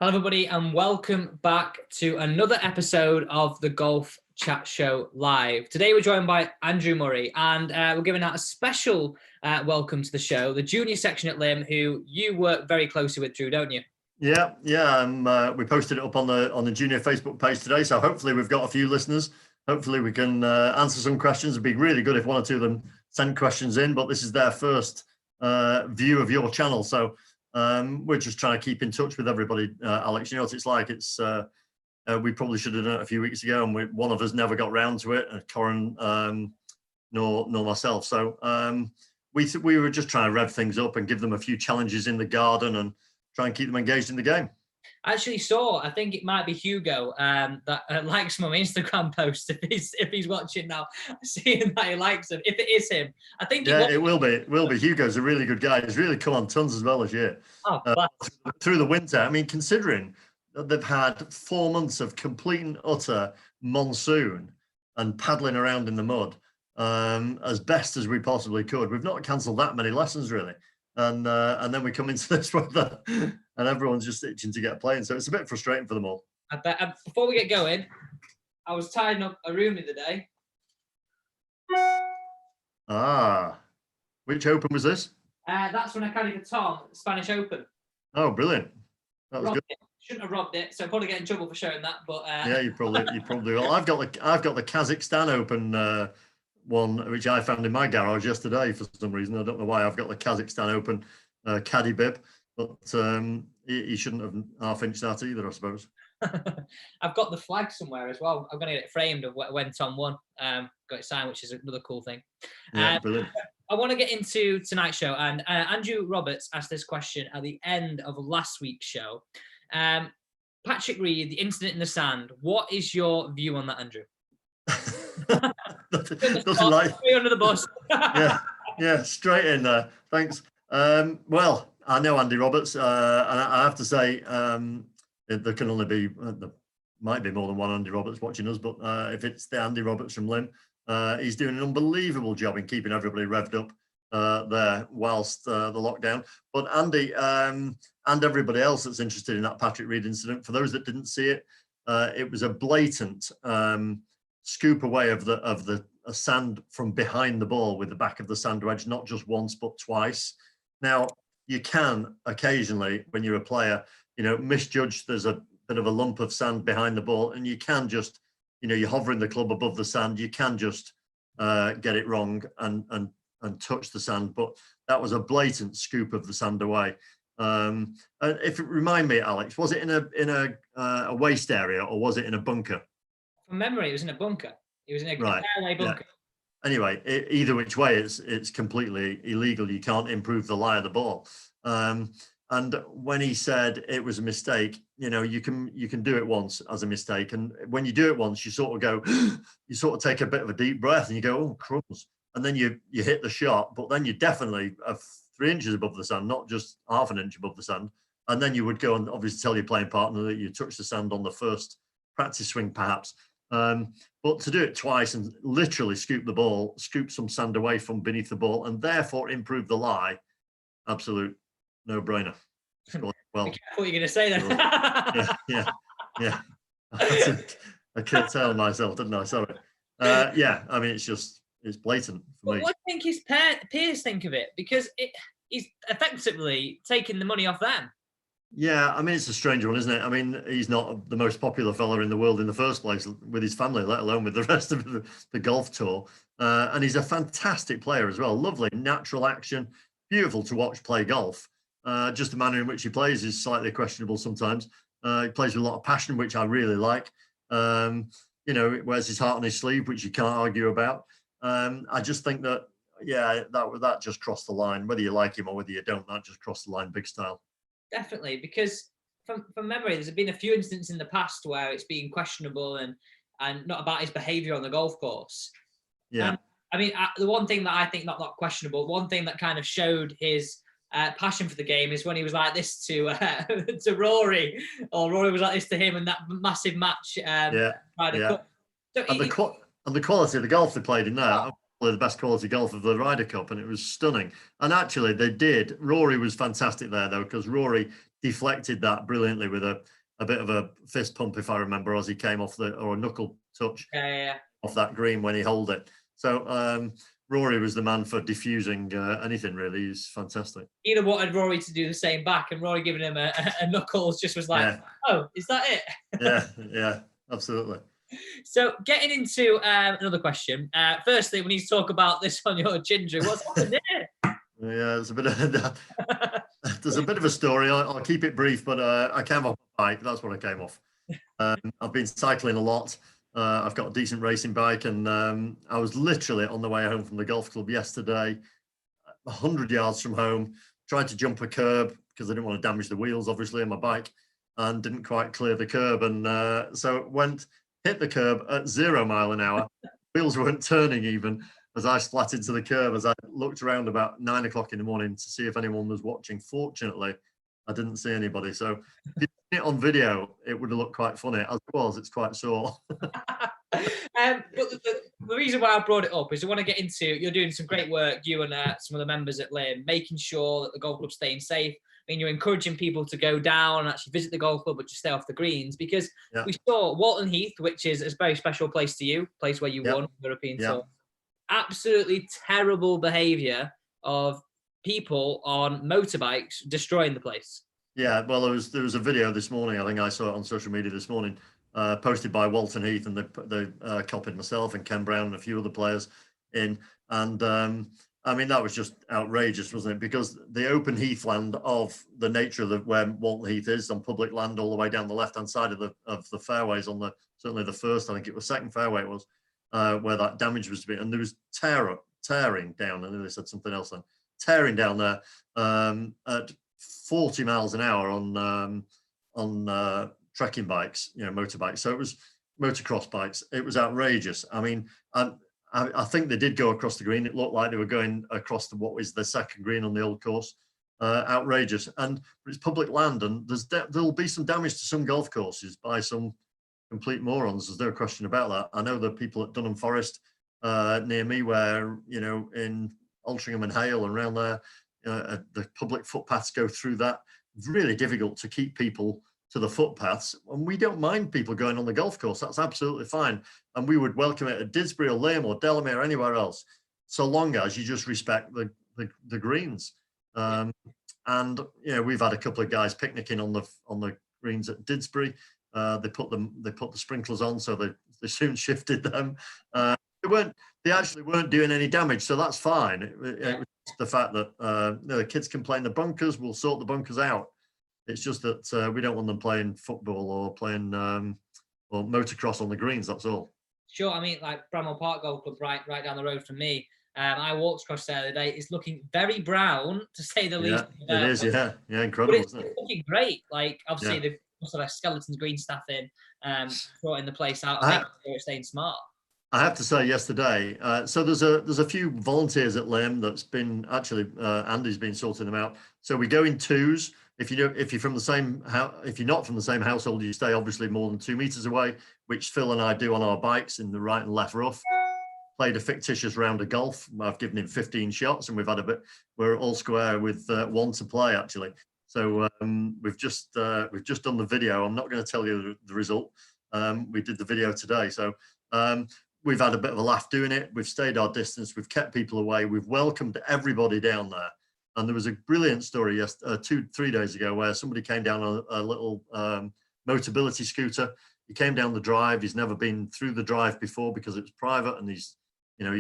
Hello, everybody, and welcome back to another episode of the Golf Chat Show Live. Today, we're joined by Andrew Murray, and we're giving out a special welcome to the show, the junior section at Lymm, who you work very closely with, Drew, don't you? Yeah. We posted it up on the junior Facebook page today, so hopefully we've got a few listeners. Hopefully we can answer some questions. It'd be really good if one or two of them sent questions in, but this is their first view of your channel, so we're just trying to keep in touch with everybody. Alex, you know what it's like. It's we probably should have done it a few weeks ago, and one of us never got round to it, Corin nor myself. So we were just trying to rev things up and give them a few challenges in the garden and try and keep them engaged in the game. I actually saw, I think it might be Hugo that likes my Instagram post if he's watching now, seeing that he likes him. If it is him, I think it will be. It will be. Hugo's a really good guy. He's really come on tons as well this year. Oh, through the winter. I mean, considering that they've had 4 months of complete and utter monsoon and paddling around in the mud as best as we possibly could. We've not cancelled that many lessons really. And then we come into this weather and everyone's just itching to get playing. So it's a bit frustrating for them all. I bet. Before we get going, I was tidying up a room the other day. Ah, which Open was this? That's when I caddied for Tom, Spanish Open. Oh, brilliant. That was good. Shouldn't have robbed it, so I'll probably get in trouble for showing that. But yeah, you probably will. I've got the Kazakhstan Open one, which I found in my garage yesterday for some reason. I don't know why. I've got the Kazakhstan Open caddy bib, but he shouldn't have half-inched that either, I suppose. I've got the flag somewhere as well. I'm going to get it framed of when Tom won. Got it signed, which is another cool thing. Yeah, brilliant. I want to get into tonight's show, and Andrew Roberts asked this question at the end of last week's show. Patrick Reed, the incident in the sand. What is your view on that, Andrew? Nothing like under the bus. yeah, straight in there. Thanks. Well, I know Andy Roberts, and I have to say there can only be there might be more than one Andy Roberts watching us, but if it's the Andy Roberts from Lymm, he's doing an unbelievable job in keeping everybody revved up there whilst the lockdown. But Andy and everybody else that's interested in that Patrick Reed incident, for those that didn't see it, it was a blatant scoop away of the sand from behind the ball with the back of the sand wedge, not just once but twice. Now you can occasionally, when you're a player, misjudge. There's a bit of a lump of sand behind the ball, and you can just, you're hovering the club above the sand. You can just get it wrong and touch the sand. But that was a blatant scoop of the sand away. And if it remind me, Alex, was it in a waste area or was it in a bunker? From memory, it was in a bunker. It was in a fairway bunker. Yeah. Anyway, either which way, it's completely illegal. You can't improve the lie of the ball. And when he said it was a mistake, you can do it once as a mistake. And when you do it once, you sort of go, you sort of take a bit of a deep breath and you go, oh, crumbs. And then you hit the shot, but then you definitely are 3 inches above the sand, not just half an inch above the sand. And then you would go and obviously tell your playing partner that you touched the sand on the first practice swing, perhaps. But to do it twice and literally scoop some sand away from beneath the ball and therefore improve the lie, absolute no-brainer. Well, what you're going to say then. yeah. I curtailed myself, didn't I? Sorry. Yeah, I mean, it's blatant for me. What do you think his peers think of it? Because he's effectively taking the money off them. Yeah, I mean, it's a strange one, isn't it? I mean, he's not the most popular fella in the world in the first place with his family, let alone with the rest of the golf tour. And he's a fantastic player as well. Lovely, natural action, beautiful to watch play golf. Just the manner in which he plays is slightly questionable sometimes. He plays with a lot of passion, which I really like. Wears his heart on his sleeve, which you can't argue about. I just think that, that just crossed the line. Whether you like him or whether you don't, that just crossed the line big style. Definitely, because from memory, there's been a few instances in the past where it's been questionable and not about his behaviour on the golf course. Yeah. I mean, the one thing that I think not questionable, one thing that kind of showed his passion for the game is when he was like this to Rory, or Rory was like this to him in that massive match. Cup. So and the quality of the golf they played in there, the best quality golf of the Ryder Cup, and it was stunning. And actually, they did. Rory was fantastic there, though, because Rory deflected that brilliantly with a bit of a fist pump, if I remember, as he came off or a knuckle touch off that green when he held it. So Rory was the man for diffusing anything, really. He's fantastic. He'd wanted Rory to do the same back, and Rory giving him a knuckles just was like, oh, is that it? Yeah, absolutely. So getting into another question. Firstly, we need to talk about this on your ginger. What's happened here? Yeah, there's a bit of a story. I'll keep it brief, but I came off a bike. That's what I came off. I've been cycling a lot. I've got a decent racing bike, and I was literally on the way home from the golf club yesterday, 100 yards from home, tried to jump a curb because I didn't want to damage the wheels, obviously, on my bike, and didn't quite clear the curb. And so hit the curb at 0 miles an hour. Wheels weren't turning even as I splat into the curb as I looked around about 9 o'clock in the morning to see if anyone was watching. Fortunately, I didn't see anybody. So if you'd seen it on video, it would have looked quite funny. As it was, it's quite sore. But the reason why I brought it up is I want to get into, you're doing some great work, you and some of the members at Lymm, making sure that the golf club's staying safe. I mean, you're encouraging people to go down and actually visit the golf club, but just stay off the greens, because we saw Walton Heath, which is a very special place to you, place where you won European Tour. Absolutely terrible behaviour of people on motorbikes destroying the place. Yeah, well, there was a video this morning. I think I saw it on social media this morning, posted by Walton Heath, and they copied myself and Ken Brown and a few other players in. And I mean, that was just outrageous, wasn't it? Because the open heathland of the nature of where Walton Heath is, on public land all the way down the left-hand side of the fairways, on certainly the first, I think it was second fairway it was, where that damage was to be. And there was tearing down, I know they said something else then, tearing down there at 40 miles an hour on trekking bikes, motorbikes. So it was motocross bikes. It was outrageous. I mean, I think they did go across the green. It looked like they were going across what was the second green on the old course. Outrageous. And it's public land, and there'll be some damage to some golf courses by some complete morons. There's no question about that. I know the people at Dunham Forest near me, where, in Altrincham and Hale and around there, the public footpaths go through that. Really difficult to keep people to the footpaths, and we don't mind people going on the golf course. That's absolutely fine, and we would welcome it at Didsbury or Lymm or Delamere or anywhere else, so long as you just respect the greens. And we've had a couple of guys picnicking on the greens at Didsbury. They put the sprinklers on, so they soon shifted them. They actually weren't doing any damage, so that's fine. It was the fact that the kids can play in the bunkers. We'll sort the bunkers out. It's just that we don't want them playing football or playing or motocross on the greens. That's all. Sure. I mean, like Bramall Park Golf Club, right down the road from me. I walked across there the other day. It's looking very brown, to say the least. It is. Yeah, incredible, isn't it? It's looking great. Like, obviously, they've also like skeleton green staff in, sorting the place out, making sure it's staying smart. I have to say, yesterday, so there's a few volunteers at Lymm that's been actually Andy's been sorting them out. So we go in twos. If you're from the same if you're not from the same household, you stay obviously more than 2 meters away, which Phil and I do on our bikes in the right and left rough. Played a fictitious round of golf. I've given him 15 shots, and we've had we're all square with 1 to play actually. So we've just done the video. I'm not going to tell you the result. We did the video today, so we've had a bit of a laugh doing it. We've stayed our distance. We've kept people away. We've welcomed everybody down there. And there was a brilliant story 3 days ago where somebody came down on a little Motability scooter. He came down the drive. He's never been through the drive before because it's private, and you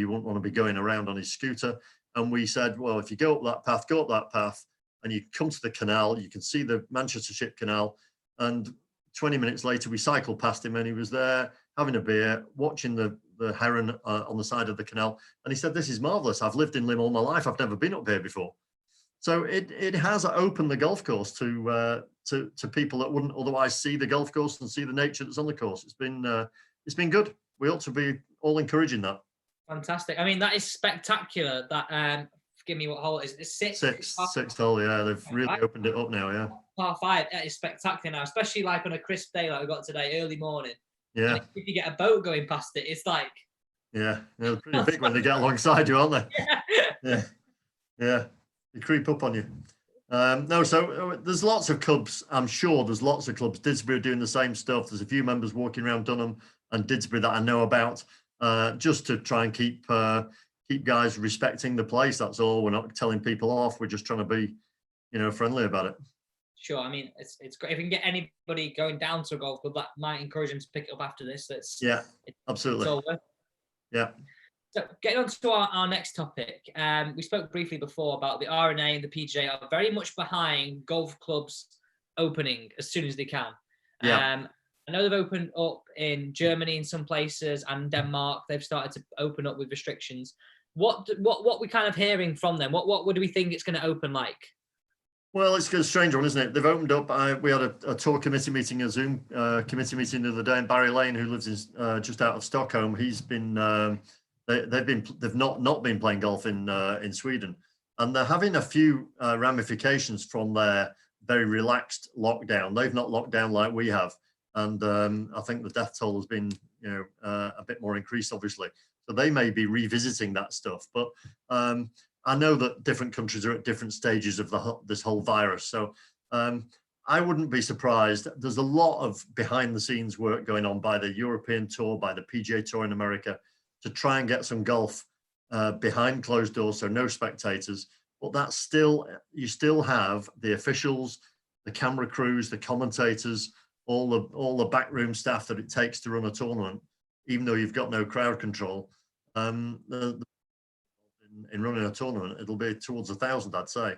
wouldn't want to be going around on his scooter. And we said, well, if you go up that path, and you come to the canal, you can see the Manchester Ship Canal. And 20 minutes later, we cycled past him, and he was there having a beer, watching the heron on the side of the canal. And he said, this is marvelous. I've lived in Lymm all my life. I've never been up here before. So it has opened the golf course to people that wouldn't otherwise see the golf course and see the nature that's on the course. It's been good. We ought to be all encouraging that. Fantastic. I mean, that is spectacular. That forgive me, what hole it is? It's sixth hole. Yeah, they've really opened it up now. Yeah. Par 5. That is spectacular now, especially like on a crisp day like we got today, early morning. Yeah. And if you get a boat going past it, it's like Yeah, they're pretty big when they get alongside you, aren't they? Yeah, yeah, they creep up on you. No, so there's lots of clubs. I'm sure there's lots of clubs. Didsbury are doing the same stuff. There's a few members walking around Dunham and Didsbury that I know about, just to try and keep guys respecting the place. That's all. We're not telling people off. We're just trying to be, friendly about it. Sure. I mean, it's great if we can get anybody going down to a golf club. That might encourage them to pick it up after this. Absolutely. It's all worth. Yeah. So getting on to our next topic, we spoke briefly before about the R&A and the PGA are very much behind golf clubs opening as soon as they can. Yeah. I know they've opened up in Germany in some places, and Denmark. They've started to open up with restrictions. What we kind of hearing from them? What do we think it's going to open like? Well, it's a strange one, isn't it? They've opened up. We had a tour committee meeting, a Zoom committee meeting the other day, and Barry Lane, who lives in just out of Stockholm, he's been. They've not been playing golf in Sweden, and they're having a few ramifications from their very relaxed lockdown. They've not locked down like we have, and I think the death toll has been a bit more increased, obviously. So they may be revisiting that stuff, but I know that different countries are at different stages of this whole virus. So I wouldn't be surprised. There's a lot of behind the scenes work going on by the European Tour, by the PGA Tour in America, to try and get some golf behind closed doors, so no spectators. But that's still, you still have the officials, the camera crews, the commentators, all the backroom staff that it takes to run a tournament, even though you've got no crowd control. In running a tournament, it'll be towards 1,000, I'd say.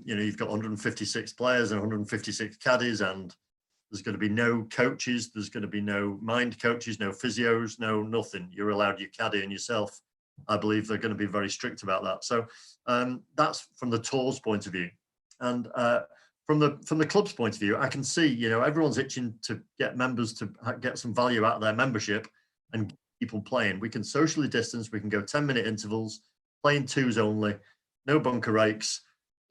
You've got 156 players and 156 caddies, and there's going to be no coaches. There's going to be no mind coaches, no physios, no nothing. You're allowed your caddy and yourself. I believe they're going to be very strict about that. So that's from the tour's point of view, and from the club's point of view, I can see everyone's itching to get members to get some value out of their membership and people playing. We can socially distance. We can go 10-minute intervals, playing twos only, no bunker rakes,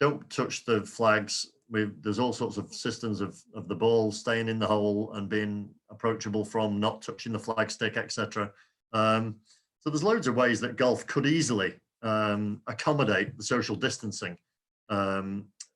don't touch the flags. There's all sorts of systems of the ball staying in the hole and being approachable from, not touching the flag stick, etc. So there's loads of ways that golf could easily accommodate the social distancing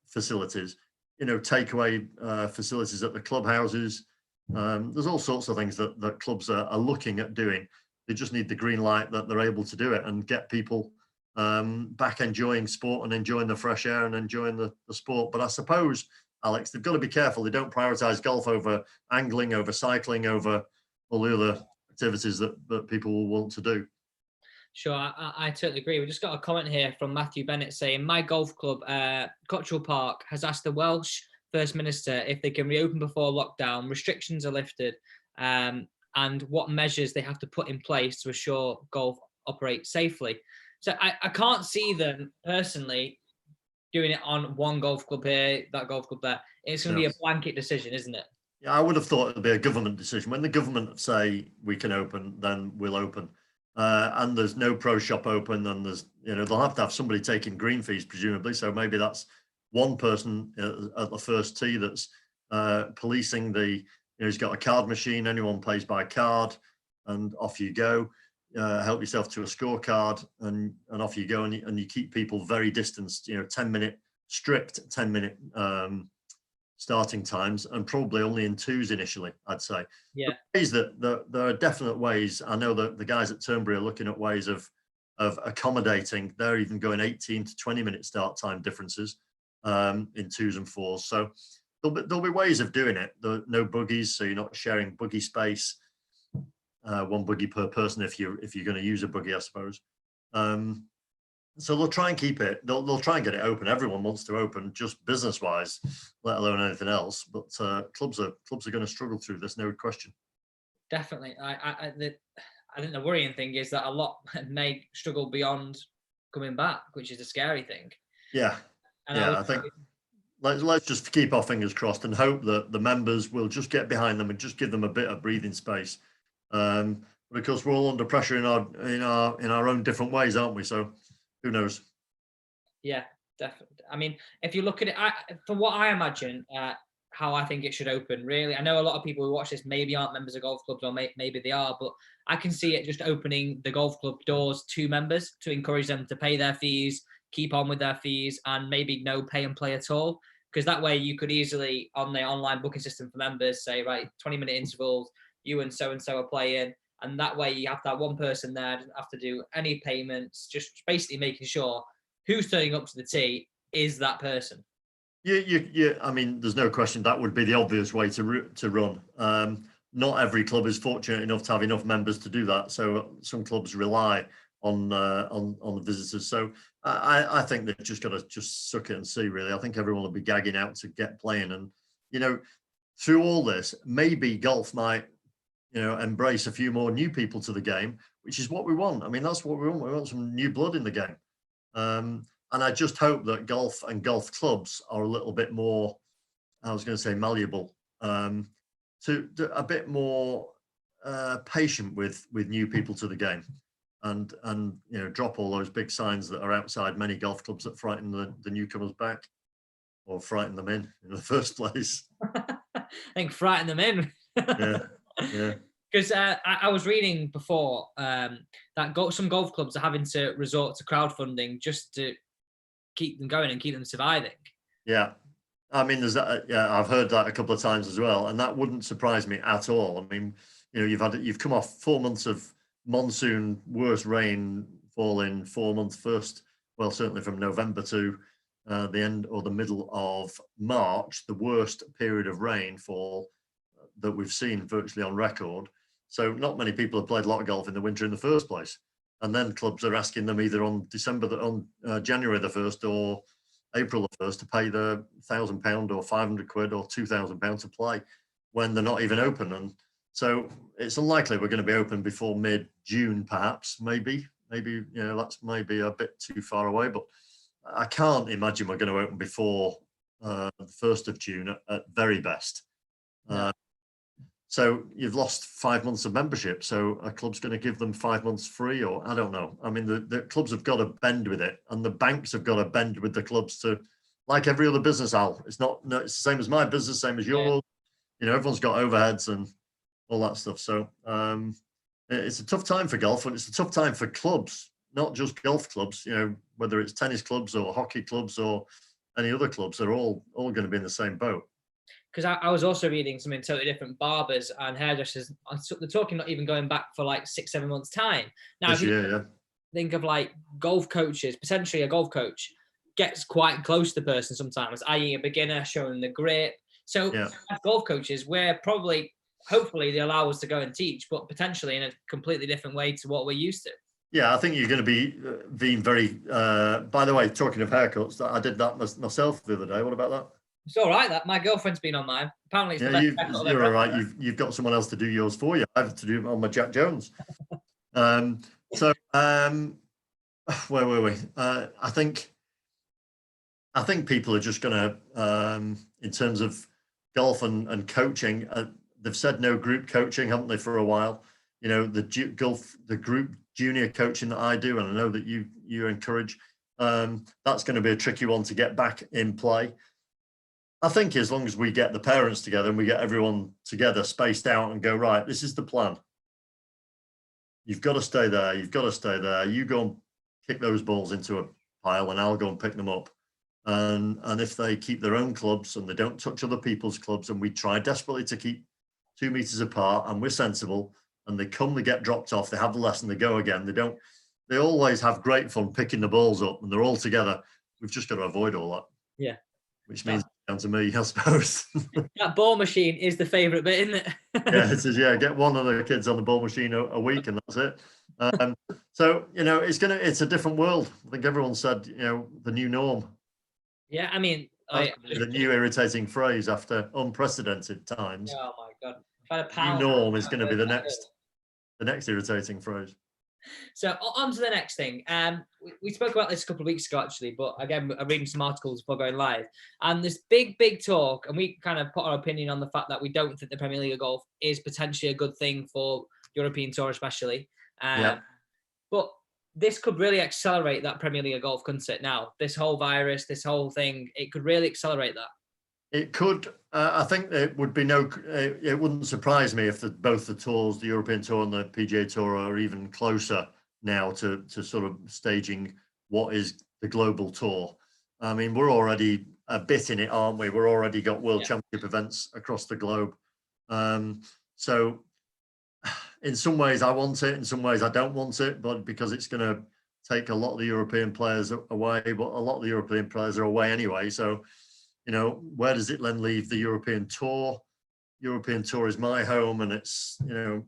facilities. Takeaway facilities at the clubhouses. There's all sorts of things that clubs are looking at doing. They just need the green light that they're able to do it and get people back enjoying sport and enjoying the fresh air and enjoying the sport. But I suppose, Alex, they've got to be careful. They don't prioritize golf over angling, over cycling, over all the other activities that people will want to do. Sure, I totally agree. We just got a comment here from Matthew Bennett saying, my golf club, Cottrell Park, has asked the Welsh First Minister if they can reopen before lockdown, restrictions are lifted, and what measures they have to put in place to assure golf operates safely. So I can't see them personally doing it on one golf club here, that golf club there. It's going to be a blanket decision, isn't it? Yeah, I would have thought it'd be a government decision. When the government say we can open, then we'll open. And there's no pro shop open, and there's they'll have to have somebody taking green fees presumably. So maybe that's one person at the first tee that's policing he's got a card machine. Anyone pays by card, and off you go. Help yourself to a scorecard, and off you go, and you keep people very distanced. 10-minute strict 10-minute starting times, and probably only in twos initially, I'd say. Yeah. Ways that there are definite ways. I know that the guys at Turnberry are looking at ways of accommodating. They're even going 18 to 20-minute start time differences in twos and fours. So there'll be ways of doing it. No buggies, so you're not sharing buggy space. One buggy per person if you're going to use a buggy, I suppose. So they'll try and keep it. They'll try and get it open. Everyone wants to open, just business-wise, let alone anything else. But clubs are going to struggle through this, no question. Definitely. I think the worrying thing is that a lot may struggle beyond coming back, which is a scary thing. Yeah. I think let's just keep our fingers crossed and hope that the members will just get behind them and just give them a bit of breathing space. But of course, we're all under pressure in our own different ways, aren't we? So who knows? Yeah, definitely. I mean, if you look at it, from what I imagine, how I think it should open. Really, I know a lot of people who watch this maybe aren't members of golf clubs, or maybe they are, but I can see it just opening the golf club doors to members to encourage them to pay their fees, keep on with their fees, and maybe no pay and play at all. Because that way you could easily, on the online booking system for members, say, right, 20-minute intervals, you and so are playing. And that way you have to have one person there, doesn't have to do any payments, just basically making sure who's turning up to the tee is that person. Yeah. I mean, there's no question that would be the obvious way to run. Not every club is fortunate enough to have enough members to do that. So some clubs rely on the visitors. So I think they've just got to just suck it and see, really. I think everyone will be gagging out to get playing. And, through all this, maybe golf might, embrace a few more new people to the game, which is what we want. I mean, that's what we want. We want some new blood in the game. And I just hope that golf and golf clubs are a little bit more, I was going to say malleable, to a bit more patient with new people to the game. And drop all those big signs that are outside many golf clubs that frighten the newcomers back, or frighten them in the first place. I think frighten them in. Yeah. Because I was reading before that some golf clubs are having to resort to crowdfunding just to keep them going and keep them surviving. Yeah. I mean, there's that. Yeah, I've heard that a couple of times as well, and that wouldn't surprise me at all. I mean, you've come off 4 months of monsoon, worst rain fall in 4 months first. Well, certainly from November to the end or the middle of March, the worst period of rainfall that we've seen virtually on record. So not many people have played a lot of golf in the winter in the first place. And then clubs are asking them either on January the 1st or April the 1st to pay the £1,000 or 500 quid or £2,000 to play when they're not even open. And so it's unlikely we're going to be open before mid-June, perhaps, maybe, that's maybe a bit too far away, but I can't imagine we're going to open before the 1st of June at very best. No. So you've lost 5 months of membership. So a club's going to give them 5 months free, or I don't know. I mean, the clubs have got to bend with it, and the banks have got to bend with the clubs to, like every other business, Al. It's it's the same as my business, same as yours. Yeah. Everyone's got overheads and all that stuff. So it's a tough time for golf, and it's a tough time for clubs, not just golf clubs. Whether it's tennis clubs or hockey clubs or any other clubs, they're all going to be in the same boat. Because I was also reading something totally different. Barbers and hairdressers, they're talking not even going back for like 6-7 months time. Now, if you think of like golf coaches, potentially a golf coach gets quite close to the person sometimes, i.e. a beginner showing the grip. So as golf coaches, we're hopefully they allow us to go and teach, but potentially in a completely different way to what we're used to. Yeah, I think you're going to be being very, by the way, talking of haircuts, I did that myself the other day. What about that? It's all right. That my girlfrit's been on mine. Apparently, it's the best haircut you're all right. You've got someone else to do yours for you. I have to do it on my Jack Jones. Where were we? I think people are just going to, in terms of golf and coaching, they've said no group coaching, haven't they, for a while? The group junior coaching that I do, and I know that you encourage, that's going to be a tricky one to get back in play. I think as long as we get the parents together and we get everyone together, spaced out, and go, right, this is the plan. You've got to stay there. You've got to stay there. You go and kick those balls into a pile, and I'll go and pick them up. And if they keep their own clubs and they don't touch other people's clubs, and we try desperately to keep 2 meters apart, and we're sensible, and they get dropped off, they have the lesson, they go again. They always have great fun picking the balls up, and they're all together. We've just got to avoid all that. Yeah. Which means down to me, I suppose. That ball machine is the favourite bit, isn't it? Yeah, it is. Yeah, get one of the kids on the ball machine a week, and that's it. So it's a different world. I think everyone said the new norm. Yeah, I mean, the new irritating phrase after unprecedented times. Oh my god! If I had a pound, new norm is going to be the next irritating phrase. So on to the next thing. We spoke about this a couple of weeks ago, actually, but again, I'm reading some articles before going live. And this big talk, and we kind of put our opinion on the fact that we don't think the Premier League of Golf is potentially a good thing for European Tour, especially. But this could really accelerate that Premier League of Golf, couldn't it? Now, this whole virus, this whole thing, it could really accelerate that. It could. I think it would be no. It wouldn't surprise me if both the tours, the European Tour and the PGA Tour, are even closer now to sort of staging what is the global tour. I mean, we're already a bit in it, aren't we? We're already got World Championship events across the globe. So, in some ways, I want it. In some ways, I don't want it. But because it's going to take a lot of the European players away, but a lot of the European players are away anyway. So, you know, where does it then leave the European Tour? European Tour is my home, and it's, you know,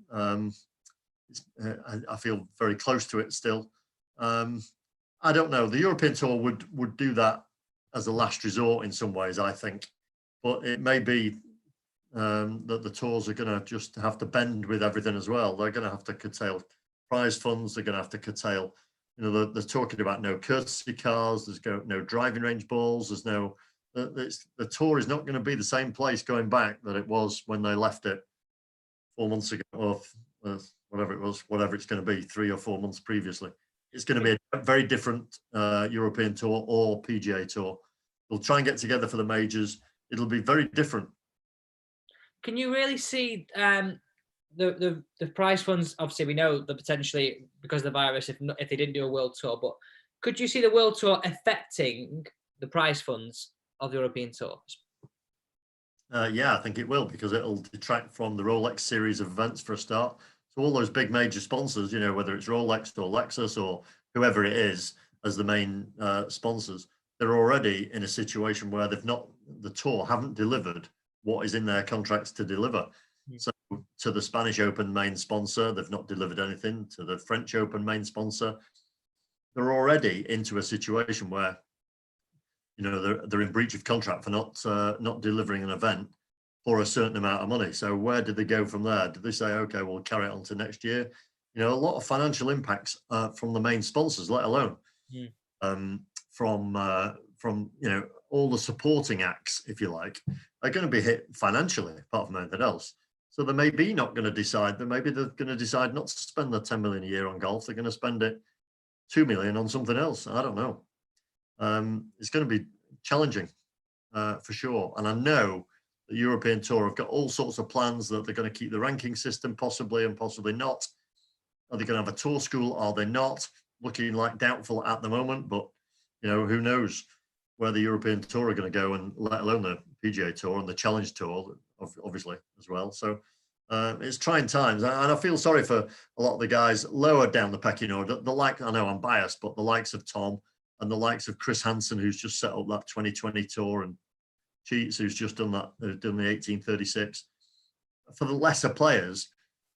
I feel very close to it still. I don't know. The European Tour would do that as a last resort in some ways, I think, but it may be that the tours are going to just have to bend with everything as well. They're going to have to curtail prize funds. They're going to have to curtail. You know, they're talking about no courtesy cars. There's no driving range balls. There's no. The tour is not going to be the same place going back that it was when they left it 4 months ago, or whatever it was, whatever it's going to be, 3 or 4 months previously. It's going to be a very different European Tour or PGA Tour. They'll try and get together for the majors. It'll be very different. Can you really see the prize funds? Obviously, we know that potentially because of the virus, if they didn't do a world tour, but could you see the world tour affecting the prize funds of the European Tour? Yeah, I think it will, because it'll detract from the Rolex series of events for a start. So all those big major sponsors, you know, whether it's Rolex or Lexus or whoever it is as the main sponsors, they're already in a situation where the tour haven't delivered what is in their contracts to deliver. So to the Spanish Open main sponsor, they've not delivered anything. To the French Open main sponsor, they're already into a situation where, you know, they're in breach of contract for not delivering an event for a certain amount of money. So where did they go from there? Did they say, okay, we'll carry it on to next year? You know, a lot of financial impacts from the main sponsors, let alone from you know, all the supporting acts, if you like, are going to be hit financially, apart from anything else. So they may be not going to decide. Maybe they're going to decide not to spend the 10 million a year on golf. They're going to spend it 2 million on something else. I don't know. It's going to be challenging for sure. And I know the European Tour have got all sorts of plans that they're going to keep the ranking system possibly and possibly not. Are they going to have a tour school? Are they not? Looking like doubtful at the moment, but you know, who knows where the European Tour are going to go, and let alone the PGA Tour and the Challenge Tour, obviously, as well. So it's trying times, and I feel sorry for a lot of the guys lower down the pecking order. I know I'm biased, but the likes of Tom and the likes of Chris Hansen, who's just set up that 2020 tour, and Cheats, who's just done that, done the 1836. For the lesser players,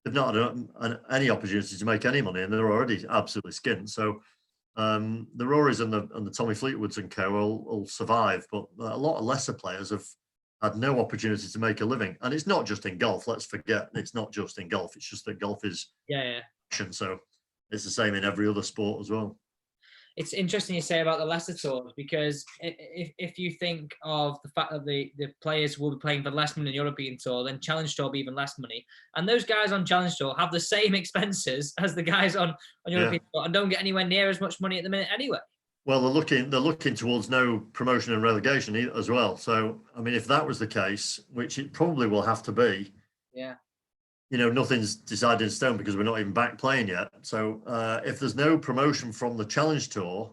they've not had any opportunity to make any money, and they're already absolutely skint. So the Rorys and the Tommy Fleetwoods and co will survive, but a lot of lesser players have had no opportunity to make a living. And it's not just in golf. Let's forget, it's not just in golf. It's just that golf is action. So it's the same in every other sport as well. It's interesting you say about the lesser tours, because if you think of the fact that the players will be playing for less money in the European Tour, then Challenge Tour will be even less money. And those guys on Challenge Tour have the same expenses as the guys on European Tour and don't get anywhere near as much money at the minute anyway. Well, they're looking towards no promotion and relegation as well. So, I mean, if that was the case, which it probably will have to be, you know, nothing's decided in stone because we're not even back playing yet. So if there's no promotion from the Challenge Tour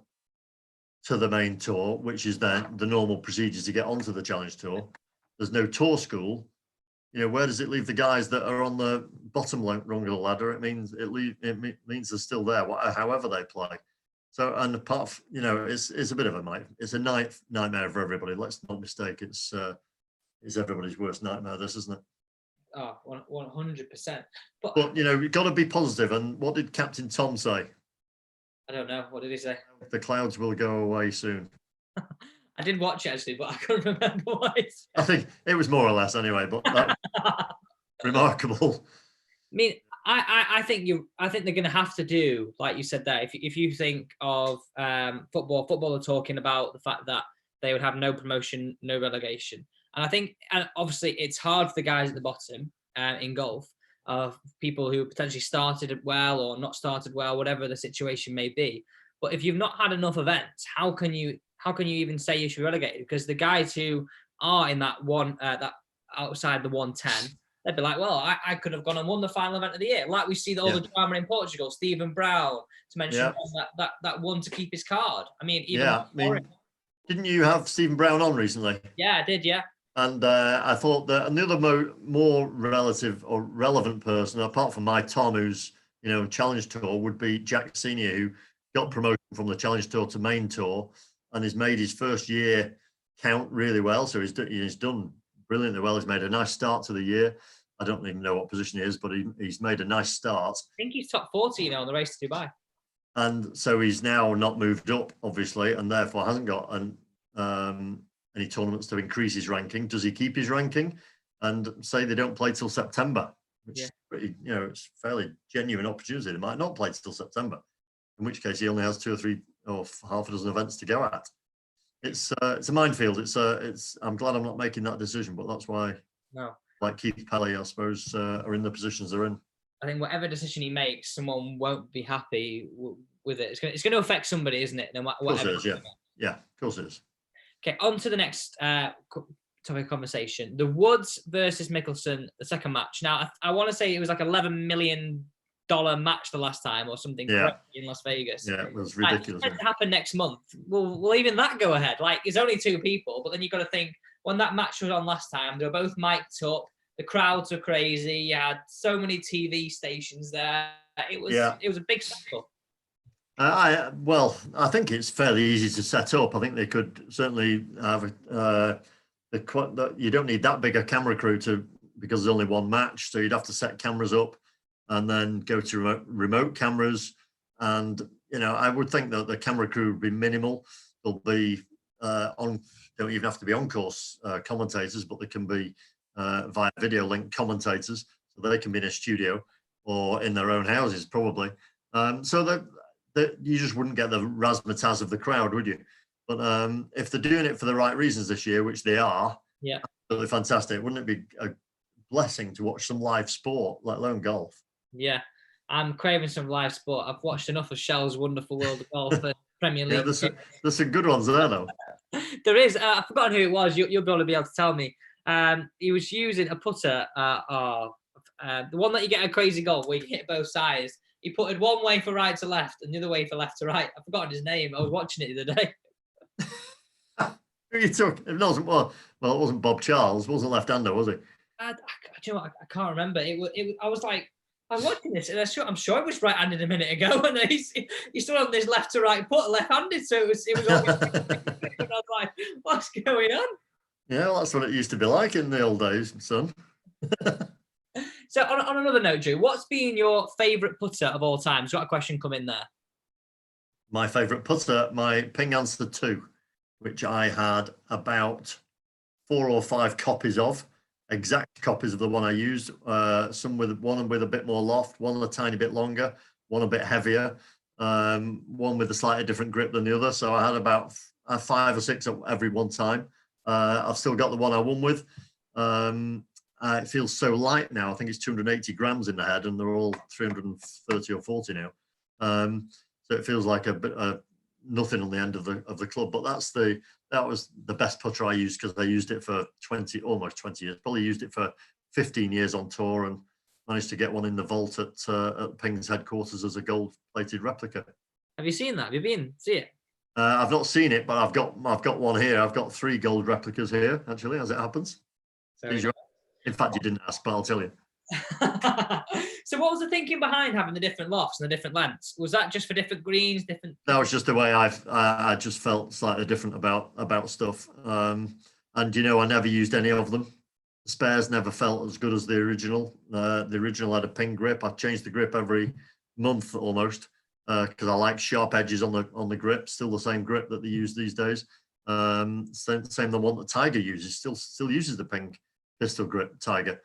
to the main tour, which is then the normal procedures to get onto the Challenge Tour, there's no tour school. You know, where does it leave the guys that are on the bottom rung of the ladder? It means means they're still there, however they play. So, and apart from, you know, it's a bit of a nightmare for everybody. Let's not mistake, it's everybody's worst nightmare, this, isn't it? Oh, 100%. But you know, you've got to be positive. And what did Captain Tom say? I don't know. What did he say? The clouds will go away soon. I did watch it actually, but I couldn't remember what it said. I think it was more or less anyway, but that remarkable. I mean, I think they're going to have to do, like you said there. If you think of football are talking about the fact that they would have no promotion, no relegation. And I think, and obviously, it's hard for the guys at the bottom in golf, people who potentially started well or not started well, whatever the situation may be. But if you've not had enough events, how can you even say you should relegate? Because the guys who are in that one, that outside the 110, they'd be like, well, I could have gone and won the final event of the year. Like we see all the drama in Portugal, Stephen Brown, to mention that won to keep his card. I mean, didn't you have Stephen Brown on recently? Yeah, I did, yeah. And I thought that another more relative or relevant person, apart from my Tom, who's, Challenge Tour, would be Jack Senior, who got promoted from the Challenge Tour to Main Tour and has made his first year count really well. So he's done brilliantly well. He's made a nice start to the year. I don't even know what position he is, but he's made a nice start. I think he's top 40 on the race to Dubai. And so he's now not moved up, obviously, and therefore hasn't got any tournaments to increase his ranking. Does he keep his ranking and say they don't play till September? Which is pretty, it's fairly genuine opportunity. They might not play till September, in which case he only has 2 or 3 or half a dozen events to go at. It's a minefield. I'm glad I'm not making that decision, but that's why. No. Like Keith Pelley, I suppose, are in the positions they're in. I think whatever decision he makes, someone won't be happy with it. It's going to affect somebody, isn't it? No matter what. Of course it is, yeah. Of course it is. Okay, on to the next topic of conversation. The Woods versus Mickelson, the second match. Now, I want to say it was like $11 million match the last time or something in Las Vegas. Yeah, it was ridiculous. It's meant to happen next month. Will even that go ahead? Like, it's only 2 people, but then you've got to think, when that match was on last time, they were both mic'd up. The crowds were crazy. You had so many TV stations there. It was a big spectacle. I think it's fairly easy to set up. I think they could certainly have you don't need that big a camera crew because there's only one match, so you'd have to set cameras up and then go to remote cameras. And I would think that the camera crew would be minimal. They'll be don't even have to be on-course commentators, but they can be via video link commentators, so they can be in a studio or in their own houses probably. So that you just wouldn't get the razzmatazz of the crowd, would you? But if they're doing it for the right reasons this year, which they are, absolutely fantastic. Wouldn't it be a blessing to watch some live sport, let alone golf? Yeah, I'm craving some live sport. I've watched enough of Shell's Wonderful World of Golf and Premier League. There's some good ones there, though. There is. I've forgotten who it was. You'll probably be able to tell me. He was using a putter, the one that you get a crazy goal where you hit both sides. He putted one way for right to left and the other way for left to right. I've forgotten his name. I was watching it the other day. Who you took? It wasn't Bob Charles. Wasn't left-hander, was he? I can't remember. I was like, I'm watching this, and I'm sure it was right-handed a minute ago, and he's still on this left to right putt, left-handed. So it was always. And I was like, what's going on? Yeah, well, that's what it used to be like in the old days, son. So on another note, Drew, what's been your favourite putter of all time? Got a question come in there. My favourite putter, my Ping Answer 2, which I had about 4 or 5 copies of, exact copies of the one I used. Some with a bit more loft, one a tiny bit longer, one a bit heavier, one with a slightly different grip than the other. So I had about 5 or 6 at every one time. I've still got the one I won with. It feels so light now. I think it's 280 grams in the head, and they're all 330 or 40 now. So it feels like a bit nothing on the end of the club. But that was the best putter I used, because I used it for almost 20 years. Probably used it for 15 years on tour, and managed to get one in the vault at Ping's headquarters as a gold-plated replica. Have you seen that? Have you been see it? I've not seen it, but I've got one here. I've got 3 gold replicas here, actually, as it happens. In fact, you didn't ask, but I'll tell you. So what was the thinking behind having the different lofts and the different lengths? Was that just for different greens, different? That was just the way I just felt slightly different about stuff. And I never used any of them. The spares never felt as good as the original. The original had a Ping grip. I changed the grip every month almost, because I like sharp edges on the grip. Still the same grip that they use these days. Same the one that Tiger uses. Still uses the Ping pistol grip Tiger,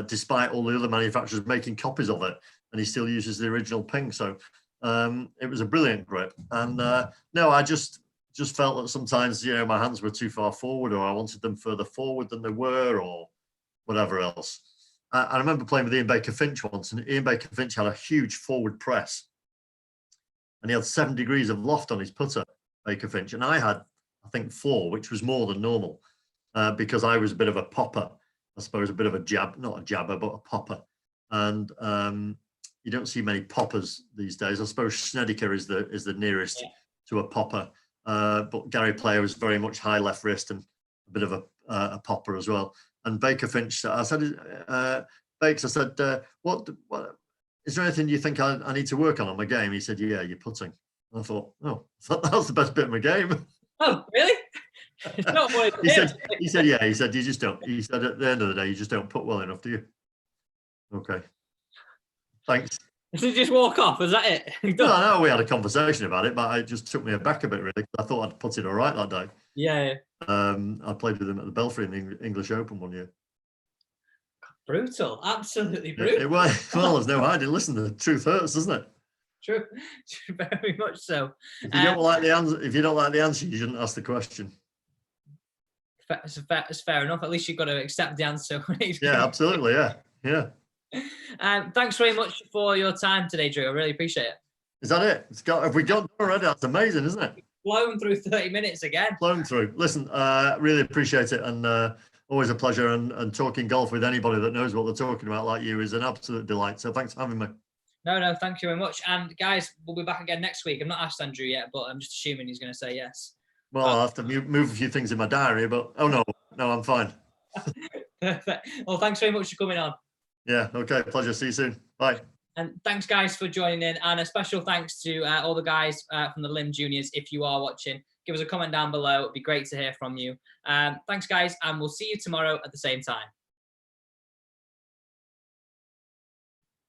despite all the other manufacturers making copies of it, and he still uses the original Ping. So it was a brilliant grip. And no, I just felt that sometimes my hands were too far forward, or I wanted them further forward than they were, or whatever else. I remember playing with Ian Baker Finch once, and Ian Baker Finch had a huge forward press, and he had 7 degrees of loft on his putter, Baker Finch, and I had, I think, 4, which was more than normal. because I was a bit of a popper, I suppose, a bit of a not a jabber, but a popper. And you don't see many poppers these days. I suppose Snedeker is the nearest to a popper. But Gary Player was very much high left wrist and a bit of a popper as well. And Baker Finch, I said, Bakes, I said, what is there anything you think I need to work on my game? He said, yeah, you're putting. I thought, oh, that was the best bit of my game. Oh, really? It's not what he said, yeah, he said, you just don't. He said, at the end of the day, you just don't put well enough, do you? Okay. Thanks. Did you just walk off? Was that it? No, we had a conversation about it, but it just took me aback a bit, really. I thought I'd put it all right that day. Yeah. I played with him at the Belfry in the English Open one year. Brutal, absolutely brutal. Well, there's no hiding. Listen, the truth hurts, doesn't it? True, very much so. If you don't like the answer, you shouldn't ask the question. It's fair enough. At least you've got to accept the answer. Yeah, absolutely. Yeah. Thanks very much for your time today, Drew. I really appreciate it. Is that it? Have we got already? That's amazing, isn't it? Flown through 30 minutes again. Flown through. Listen, really appreciate it, and always a pleasure. And talking golf with anybody that knows what they're talking about, like you, is an absolute delight. So thanks for having me. No, thank you very much. And guys, we'll be back again next week. I've not asked Andrew yet, but I'm just assuming he's going to say yes. Well, I'll have to move a few things in my diary, but no, I'm fine. Perfect. Well, thanks very much for coming on. Yeah, okay, pleasure. See you soon. Bye. And thanks, guys, for joining in. And a special thanks to all the guys from the Lim Juniors. If you are watching, give us a comment down below. It'd be great to hear from you. Thanks, guys, and we'll see you tomorrow at the same time.